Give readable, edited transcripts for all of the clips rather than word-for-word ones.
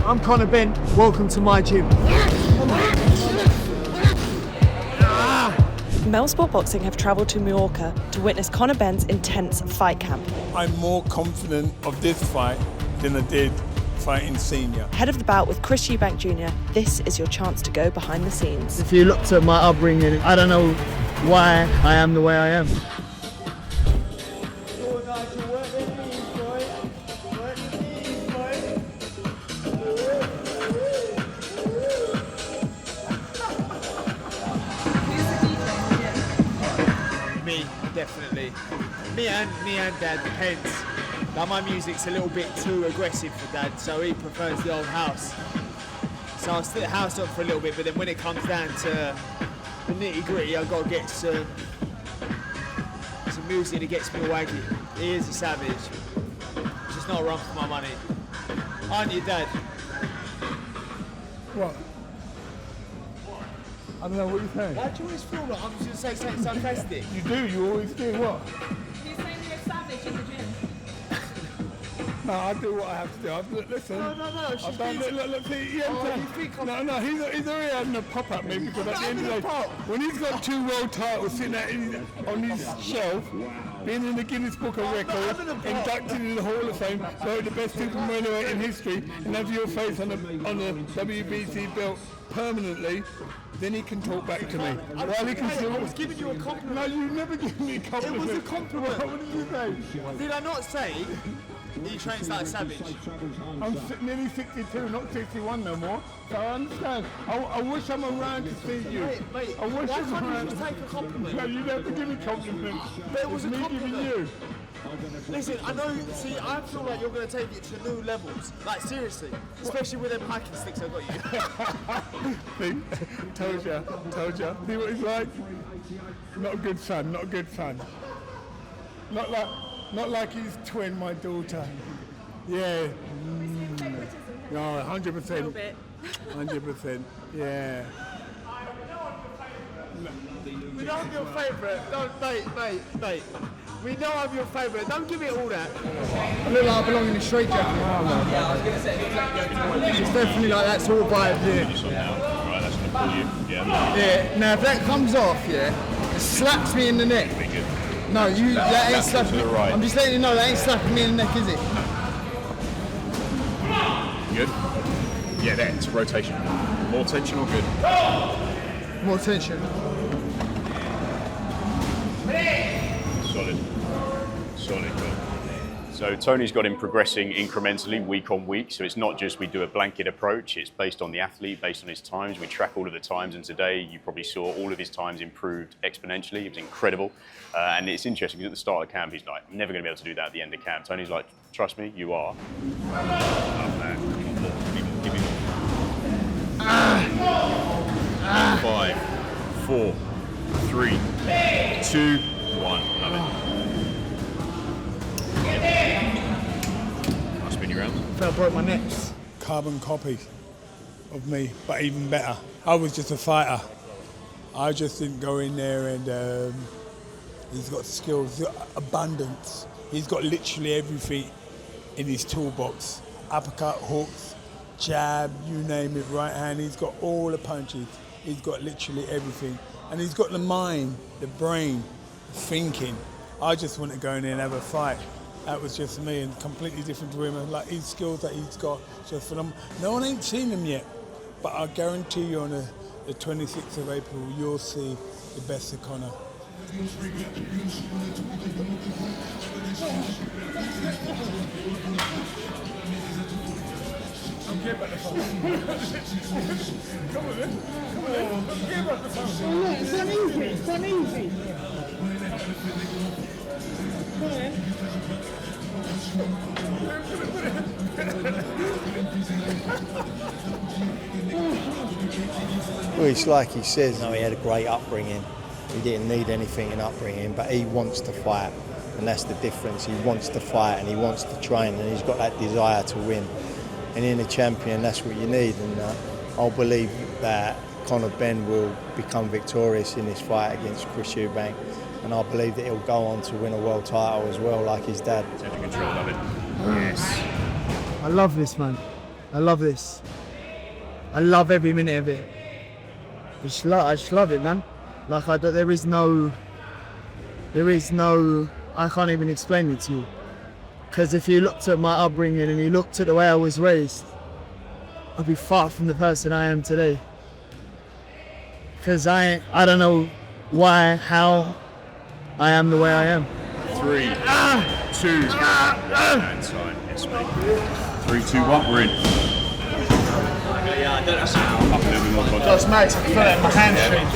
I'm Conor Benn, welcome to my gym. Male Sport Boxing have travelled to Mallorca to witness Conor Benn's intense fight camp. I'm more confident of this fight than I did fighting senior. Ahead of the bout with Chris Eubank Jr., this is your chance to go behind the scenes. If you looked at my upbringing, I don't know why I am the way I am. Me, definitely. Me and Dad, depends. Like my music's a little bit too aggressive for Dad, so he prefers the old house. So I'll stick the house on for a little bit, but then when it comes down to the nitty gritty, I've got to get some music that gets me waggy. He is a savage. Just not a run for my money. Aren't you, Dad? What? I don't know what you're saying. Why do you always feel like I'm just going to say something sarcastic? You do, you always do. What? He's saying you're a savage in the gym. No, I do what I have to do. Listen. No. I've done, look, see, No, he's already having a pop at me because at the end of the day, when he's got 2 world titles sitting on his shelf, being in the Guinness Book of Records, inducted in the Hall of Fame, voted the best super middleweight in history, and have your face on the WBC belt permanently, then he can talk back to me. While he can still... I was giving you a compliment. No, you never give me a compliment. It was a compliment. What did you say? Did I not say he trains like a savage? I'm nearly 62, not 61 no more. So I understand. I wish I'm around to see you. Mate, I wish why I'm can't around. you just take a compliment? No, you never give me compliments. But it was It's a me compliment. giving you. Listen, I know, see, I feel like you're going to take it to new levels. Like, seriously. Especially with them hiking sticks I got you. See? Told ya. See what he's like? Not a good son, not a good son. Not like his twin, my daughter. Yeah. No, 100%. A little bit. 100%. Yeah. We know I'm your favourite. No, mate. We know I'm your favourite. Don't give it all that. I look like I belong in the street jacket. It's definitely like that sort of vibe here. Right, that's going to pull you. Yeah. Yeah, now if that comes off, yeah, it slaps me in the neck. Pretty good. No, that ain't Slap slapping to me. the right. I'm just letting you know that ain't slapping me in the neck, is it? Good. Yeah, that's rotation. More tension or good? More tension. Solid, good. So Tony's got him progressing incrementally week on week. So it's not just we do a blanket approach. It's based on the athlete, based on his times. We track all of the times, and today you probably saw all of his times improved exponentially. It was incredible. And it's interesting because at the start of camp, he's like, I'm never going to be able to do that at the end of camp. Tony's like, trust me, you are. Love that. Give me more. 5, 4, 3, 2, 1. Love it. I'll spin you around. I felt I broke my neck. Carbon copy of me, but even better. I was just a fighter. I just didn't go in there and he's got skills, abundance. He's got literally everything in his toolbox. Uppercut, hooks, jab, you name it, right hand. He's got all the punches. He's got literally everything. And he's got the mind, the brain, thinking. I just want to go in there and have a fight. That was just me, and completely different to him. And like his skills that he's got, just phenomenal. No one ain't seen them yet, but I guarantee you on the 26th of April, you'll see the best of Conor. Don't care about the phone. Come on, then. Don't care about the phone. Oh, look, it's uneasy. It's uneasy. Come on, then. Well, it's like he says, he had a great upbringing. He didn't need anything in upbringing, but he wants to fight, and that's the difference. He wants to fight and he wants to train, and he's got that desire to win. And in a champion, that's what you need. And I'll believe that Conor Benn will become victorious in this fight against Chris Eubank, and I believe that he'll go on to win a world title as well, like his dad. Take control of it. Yes. I love this, man. I I love this. I love every minute of it. I just love it, man. Like there is no, I can't even explain it to you. Because if you looked at my upbringing and you looked at the way I was raised, I'd be far from the person I am today. Because I don't know why, how I am the way I am. 3, 2, and time. Yes, mate. 3, 2, 1. We're in. Up a little bit more contact. Just mate, I feel it in my hamstring.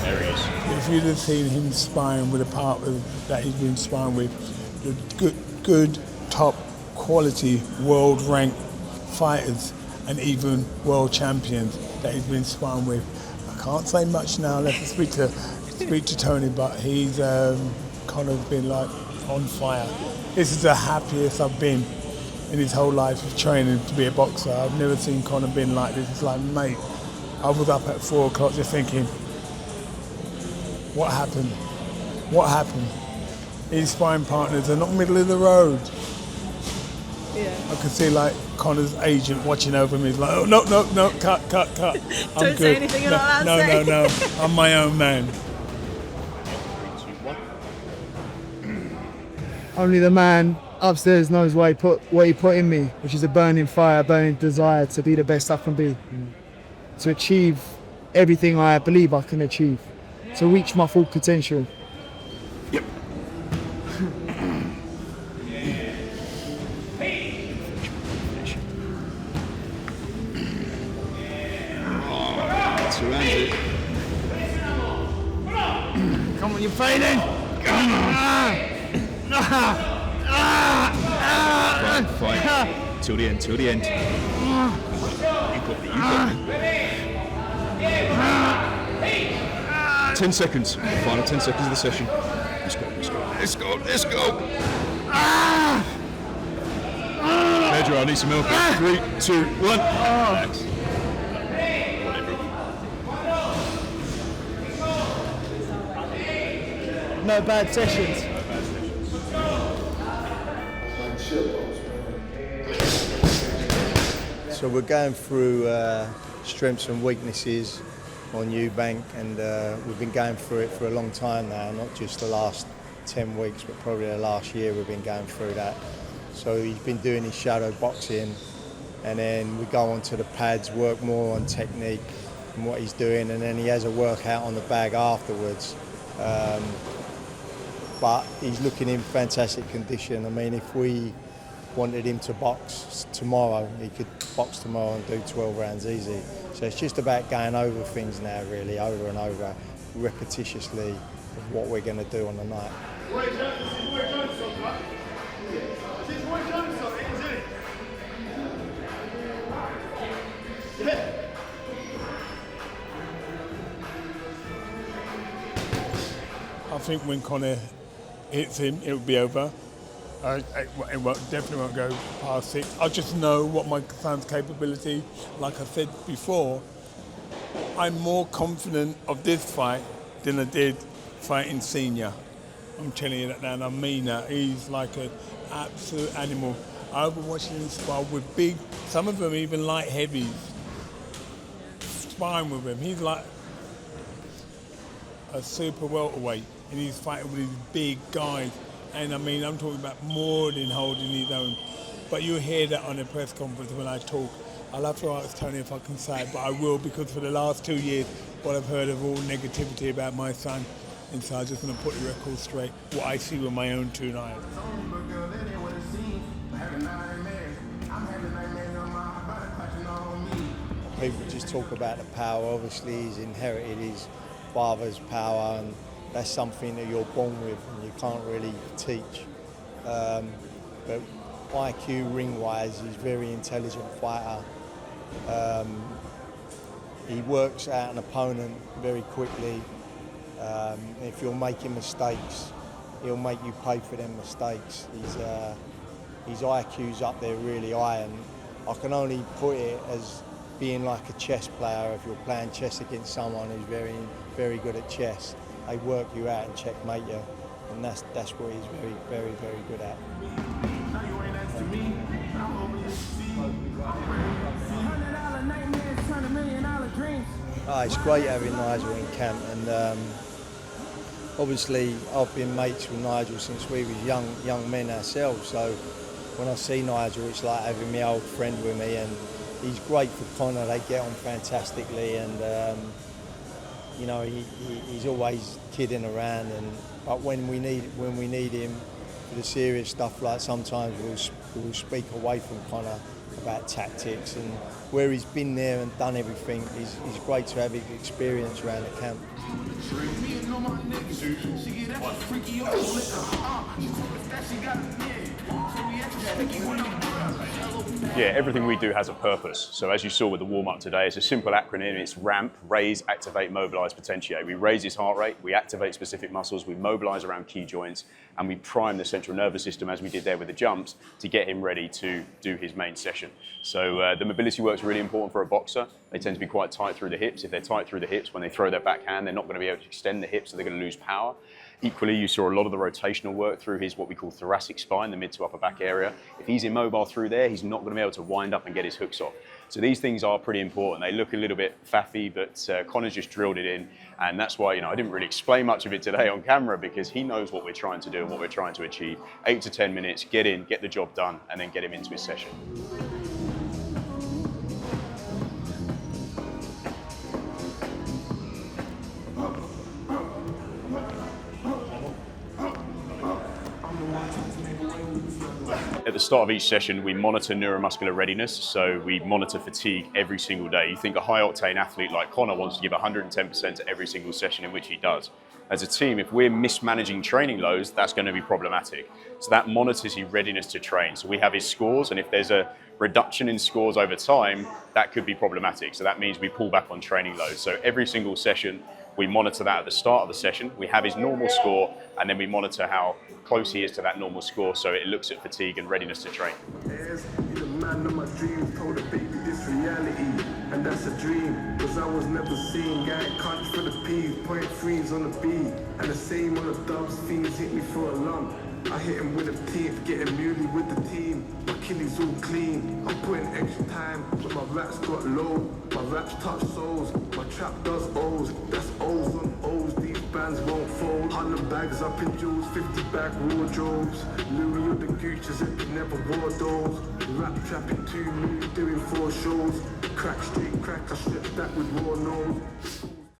There he is. If you'd have seen him sparring with a partner that he's been sparring with, the good top quality world ranked fighters and even world champions that he's been sparring with. I can't say much now, let's speak to Tony, but he's Conor's been like on fire. This is the happiest I've been in his whole life of training to be a boxer. I've never seen Conor Benn like this. It's like, mate, I was up at 4 o'clock just thinking, what happened? What happened? His sparring partners are not middle of the road. Yeah. I could see like Conor's agent watching over me. He's like, oh, no, cut. I'm Don't good. say anything you're not allowed to say. No. I'm my own man. 3, 2, 1. Only the man upstairs knows what he put in me, which is a burning fire, a burning desire to be the best I can be. To achieve everything I believe I can achieve. To reach my full potential. Yep. Surround it. Come on, you're fading! Fight. Till the end. You got it. 10 seconds. Final 10 seconds of the session. Let's go. Pedro, I need some milk. 3, 2, 1. Relax. No bad sessions. So we're going through strengths and weaknesses on Eubank, and we've been going through it for a long time now, not just the last 10 weeks, but probably the last year we've been going through that. So he's been doing his shadow boxing, and then we go onto the pads, work more on technique and what he's doing, and then he has a workout on the bag afterwards. But he's looking in fantastic condition. I mean, if we wanted him to box tomorrow, he could box tomorrow and do 12 rounds easy. So it's just about going over things now, really, over and over, repetitiously, of what we're going to do on the night. I think when Conor hits him, it will be over. Definitely won't go past 6. I just know what my son's capability. Like I said before, I'm more confident of this fight than I did fighting Senior. I'm telling you that now, and I mean that. He's like an absolute animal. I've been watching him spar with big, some of them even light heavies, sparring with him. He's like a super welterweight, and he's fighting with these big guys. And I mean, I'm talking about more than holding his own. But you'll hear that on a press conference when I talk. I'll have to ask Tony if I can say it, but I will, because for the last 2 years, what I've heard of all negativity about my son. And so I just want to put the record straight, what I see with my own 2 eyes. People just talk about the power. Obviously, he's inherited his father's power, and that's something that you're born with and you can't really teach. But IQ ring-wise, he's a very intelligent fighter. He works out an opponent very quickly. If you're making mistakes, he'll make you pay for them mistakes. His IQ's up there really high, and I can only put it as being like a chess player. If you're playing chess against someone who's very, very good at chess, they work you out and checkmate you. and that's what he's very good at. It's great having Nigel in camp, and obviously I've been mates with Nigel since we was young men ourselves, so when I see Nigel it's like having my old friend with me, and he's great for Conor. They get on fantastically, and you know, he's always kidding around, but when we need him for the serious stuff, like sometimes we'll speak away from Conor about tactics, and where he's been there and done everything, he's great to have his experience around the camp. Yeah, everything we do has a purpose. So as you saw with the warm-up today, it's a simple acronym. It's RAMP, raise, activate, mobilize, potentiate. We raise his heart rate, we activate specific muscles, we mobilize around key joints, and we prime the central nervous system, as we did there with the jumps, to get him ready to do his main session. So the mobility work's really important for a boxer. They tend to be quite tight through the hips. If they're tight through the hips, when they throw their backhand, they're not going to be able to extend the hips, so they're going to lose power. Equally, you saw a lot of the rotational work through his what we call thoracic spine, the mid to upper back area. If he's immobile through there, he's not going to be able to wind up and get his hooks off. So these things are pretty important. They look a little bit faffy, but Conor's just drilled it in, and that's why, you know, I didn't really explain much of it today on camera, because he knows what we're trying to do and what we're trying to achieve. 8 to 10 minutes, get in, get the job done, and then get him into his session. At the start of each session, we monitor neuromuscular readiness, so we monitor fatigue every single day. You think a high-octane athlete like Conor wants to give 110% to every single session, in which he does. As a team, if we're mismanaging training loads, that's going to be problematic. So that monitors his readiness to train. So we have his scores, and if there's a reduction in scores over time, that could be problematic. So that means we pull back on training loads. So every single session, we monitor that at the start of the session. We have his normal score, and then we monitor how close he is to that normal score, so it looks at fatigue and readiness to train. The man of my dreams told a baby this reality, and that's a dream, cause I was never seen. Guy country for the P's, point threes on the B, and the same on the dubs. Fiends hit me for a lump. I hit him with a teeth, getting muley with the team. My Achilles all clean. I'm putting extra time, but my raps got low. My raps touch souls. My trap does O's. That's O's on O's. These bands won't fold. 100 bags up in jewels, 50 bag wardrobes. Louis or the Gucci's if you never wore those. Rap trapping 2 million, doing 4 shows. Crack straight crack, I stripped that with raw nose.